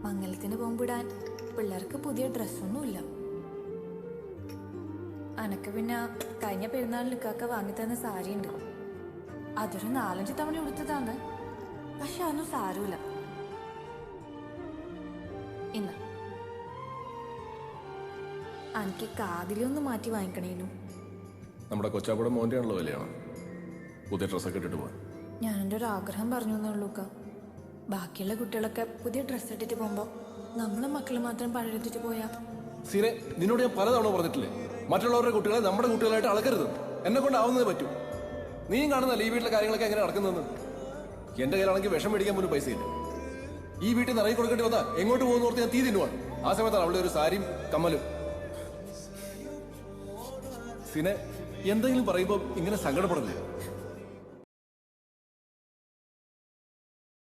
മംഗലത്തിന് പോകുമ്പിടാൻ പിള്ളേർക്ക് പുതിയ ഡ്രസ്സൊന്നുമില്ല. അനക്ക് പിന്നെ കഴിഞ്ഞ പെരുന്നാളിന് ഇക്കാക്ക വാങ്ങിത്തന്ന സാരിയുണ്ട്. അതൊരു 4-5 തവണ ഉടുത്തതാണ്. പക്ഷെ അതൊന്നും സാരമില്ല. ഇന്ന എനിക്ക് കാതിലൊന്ന് മാറ്റി വാങ്ങിക്കണേനു. നമ്മുടെ കൊച്ചാപ്പുടെ മോൻ്റെ ആണല്ലോ കല്യാണം. പുതിയ ഡ്രസ്സൊക്കെ ഇട്ടിട്ട് പോവാൻ ഞാൻ എൻ്റെ ഒരു ആഗ്രഹം പറഞ്ഞു എന്നുള്ളൂക്ക. ബാക്കിയുള്ള കുട്ടികളൊക്കെ പുതിയ ഡ്രസ്സ് ഇട്ടിട്ട് പോകുമ്പോൾ നമ്മളെ മക്കൾ മാത്രം പഴയെടുത്തിട്ട് പോയാ. സീനെ, നിന്നോട് ഞാൻ പലതവണ പറഞ്ഞിട്ടില്ലേ, മറ്റുള്ളവരുടെ കുട്ടികളെ നമ്മുടെ കുട്ടികളായിട്ട് അളക്കരുത്. എന്നെ കൊണ്ടാവുന്നതേ പറ്റൂ. നീയും കാണുന്നല്ലേ ഈ വീട്ടിലെ കാര്യങ്ങളൊക്കെ എങ്ങനെ നടക്കുന്നതെന്ന്. എന്റെ കയ്യിലാണെങ്കിൽ വിഷം മേടിക്കാൻ പോലും പൈസയില്ല. ഈ വീട്ടിൽ നിന്ന് ഇറങ്ങി കൊടുക്കേണ്ടി വന്നാ എങ്ങോട്ട് പോകുന്ന ഓർത്ത് ഞാൻ തീ തിന്നുവാണ്. ആ സമയത്താണ് അവളുടെ ഒരു സാരിയും കമ്മലും. സീനെ, എന്തെങ്കിലും പറയുമ്പോൾ ഇങ്ങനെ സങ്കടപ്പെടല്ലേ.